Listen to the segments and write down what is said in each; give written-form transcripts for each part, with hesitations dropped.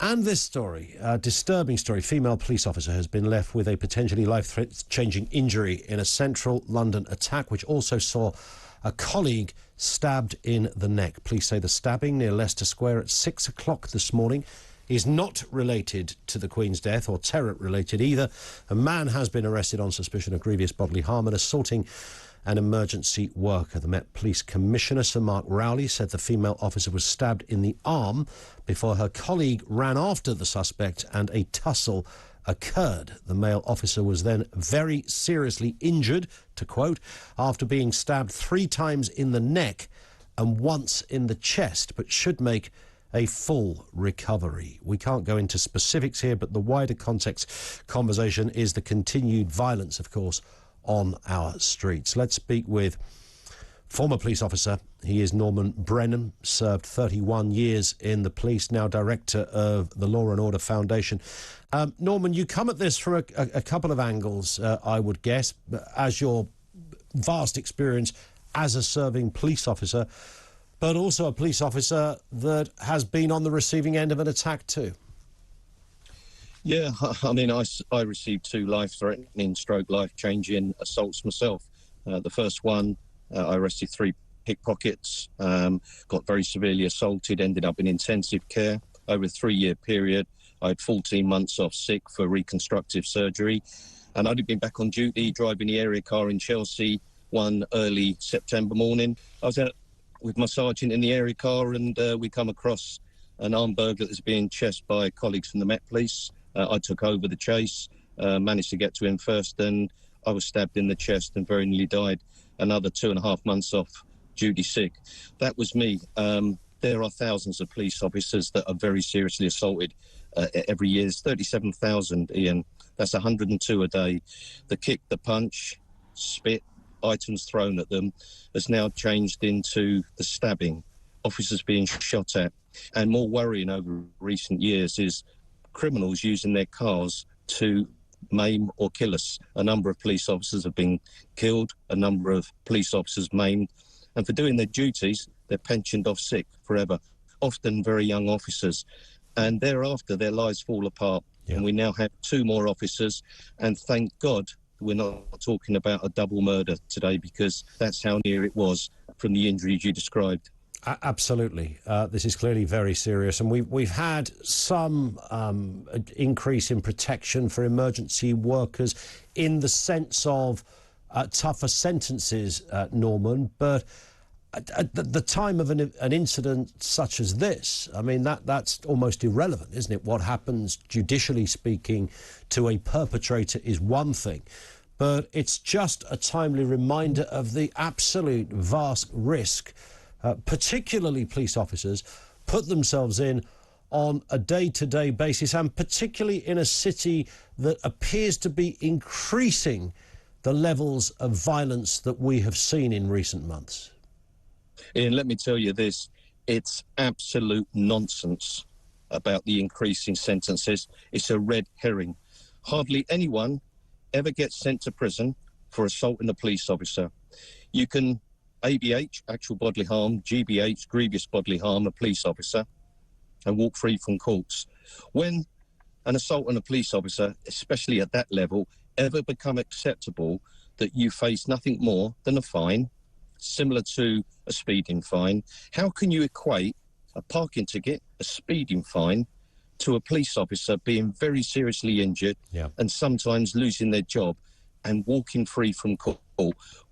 And this story, a disturbing story. Female police officer has been left with a potentially life-changing injury in a central London attack, which also saw a colleague stabbed in the neck. Police say the stabbing near Leicester Square at 6 o'clock this morning is not related to the Queen's death or terror-related either. A man has been arrested on suspicion of grievous bodily harm and assaulting an emergency worker. The Met Police Commissioner, Sir Mark Rowley, said the female officer was stabbed in the arm before her colleague ran after the suspect and a tussle occurred. The male officer was then very seriously injured, to quote, after being stabbed 3 times in the neck and once in the chest, but should make a full recovery. We can't go into specifics here, but the wider context conversation is the continued violence, of course, on our streets. Let's speak with former police officer. He is Norman Brennan, served 31 years in the police, now director of the Law and Order Foundation. Norman, you come at this from a couple of angles, I would guess, as your vast experience as a serving police officer, but also a police officer that has been on the receiving end of an attack too. Yeah, I mean, I received 2 life-threatening stroke life-changing assaults myself. The first one, I arrested 3 pickpockets, got very severely assaulted, ended up in intensive care. Over a 3-year period, I had 14 months off sick for reconstructive surgery, and I'd been back on duty driving the area car in Chelsea one early September morning. I was out with my sergeant in the area car, and we come across an armed burglar that's being chased by colleagues from the Met Police. I took over the chase, managed to get to him first, and I was stabbed in the chest and very nearly died. Another 2.5 months off duty sick. That was me. There are thousands of police officers that are very seriously assaulted every year. There's 37,000, Ian. That's 102 a day. The kick, the punch, spit, items thrown at them has now changed into the stabbing, officers being shot at. And more worrying over recent years is criminals using their cars to maim or kill us. A number of police officers have been killed, a number of police officers maimed, and for doing their duties, they're pensioned off sick forever, often very young officers. And thereafter, their lives fall apart. Yeah. And we now have 2 more officers, and thank God we're not talking about a double murder today, because that's how near it was from the injuries you described. Absolutely. This is clearly very serious, and we've had some increase in protection for emergency workers in the sense of tougher sentences, Norman, but at the time of an incident such as this, I mean, that's almost irrelevant, isn't it? What happens, judicially speaking, to a perpetrator is one thing, but it's just a timely reminder of the absolute vast risk particularly police officers put themselves in on a day-to-day basis, and particularly in a city that appears to be increasing the levels of violence that we have seen in recent months. Ian, let me tell you this, it's absolute nonsense about the increasing sentences. It's a red herring. Hardly anyone ever gets sent to prison for assaulting a police officer. You can ABH, actual bodily harm, GBH, grievous bodily harm, a police officer, and walk free from courts. When an assault on a police officer, especially at that level, ever become acceptable that you face nothing more than a fine, similar to a speeding fine, how can you equate a parking ticket, a speeding fine, to a police officer being very seriously injured and sometimes losing their job and walking free from court?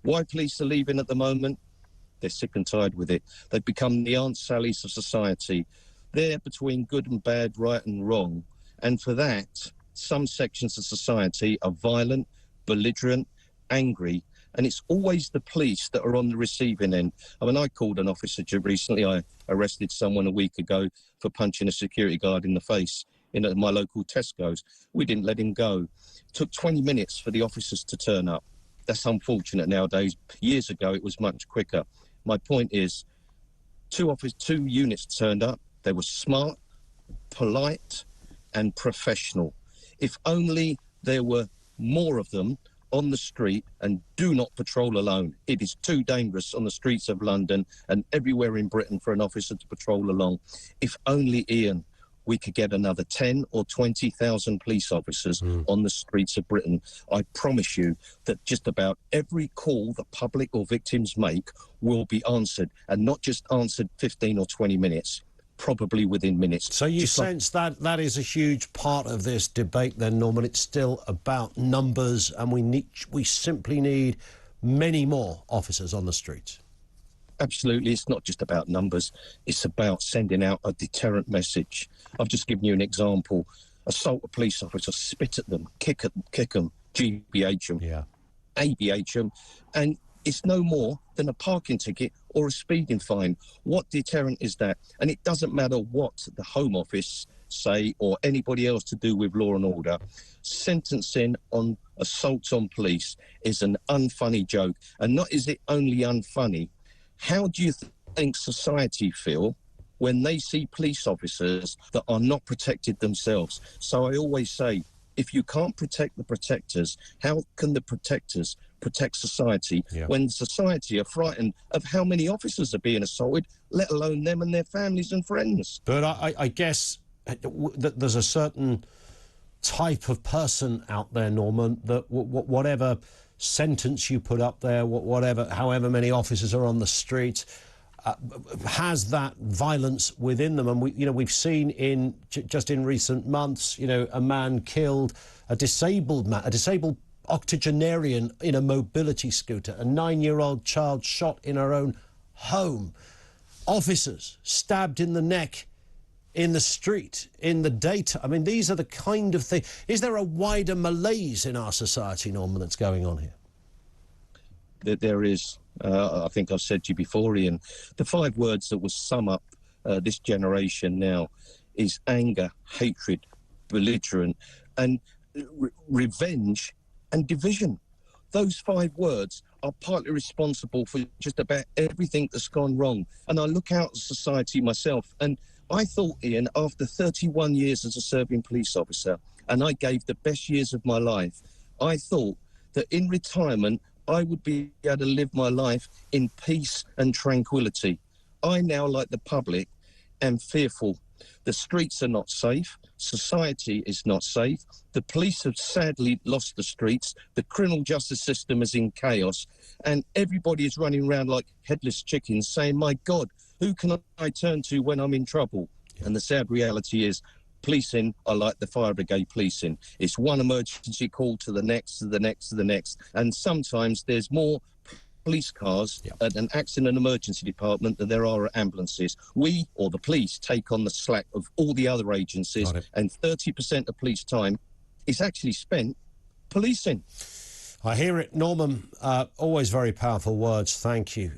Why police are leaving at the moment? They're sick and tired with it. They've become the Aunt Sallies of society. They're between good and bad, right and wrong. And for that, some sections of society are violent, belligerent, angry, and it's always the police that are on the receiving end. I mean, I called an officer recently. I arrested someone a week ago for punching a security guard in the face in my local Tesco's. We didn't let him go. It took 20 minutes for the officers to turn up. That's unfortunate nowadays. Years ago, it was much quicker. My point is, 2 units turned up. They were smart, polite, and professional. If only there were more of them on the street, and do not patrol alone. It is too dangerous on the streets of London and everywhere in Britain for an officer to patrol along. If only, Ian, we could get another 10 or 20,000 police officers on the streets of Britain. I promise you that just about every call the public or victims make will be answered, and not just answered 15 or 20 minutes, probably within minutes. So you sense that that is a huge part of this debate then, Norman? It's still about numbers, and we simply need many more officers on the streets. Absolutely. It's not just about numbers. It's about sending out a deterrent message. I've just given you an example. Assault a police officer, spit at them, kick them, GBH them, ABH them, and it's no more than a parking ticket or a speeding fine. What deterrent is that? And it doesn't matter what the Home Office say or anybody else to do with law and order. Sentencing on assaults on police is an unfunny joke. And not is it only unfunny, how do you think society feel when they see police officers that are not protected themselves? So I always say, if you can't protect the protectors, how can the protectors protect society when society are frightened of how many officers are being assaulted, let alone them and their families and friends? But I guess that there's a certain type of person out there, Norman, that whatever sentence you put up there, however many officers are on the street, has that violence within them. And we've seen just in recent months, a man killed, a disabled octogenarian in a mobility scooter, a 9-year-old child shot in her own home, officers stabbed in the neck in the street, in the daytime. I mean, these are the kind of things. Is there a wider malaise in our society, Norman, that's going on here? There is. I think I've said to you before, Ian, the 5 words that will sum up this generation now is anger, hatred, belligerent, and revenge and division. Those 5 words are partly responsible for just about everything that's gone wrong. And I look out at society myself, and I thought, Ian, after 31 years as a serving police officer, and I gave the best years of my life, I thought that in retirement, I would be able to live my life in peace and tranquility. I now, like the public, am fearful. The streets are not safe. Society is not safe. The police have sadly lost the streets. The criminal justice system is in chaos. And everybody is running around like headless chickens saying, my God, who can I turn to when I'm in trouble? And the sad reality is, policing are like the fire brigade policing. It's one emergency call to the next, to the next, to the next. And sometimes there's more police cars at an accident emergency department than there are at ambulances. We, or the police, take on the slack of all the other agencies, and 30% of police time is actually spent policing. I hear it, Norman. Always very powerful words. Thank you.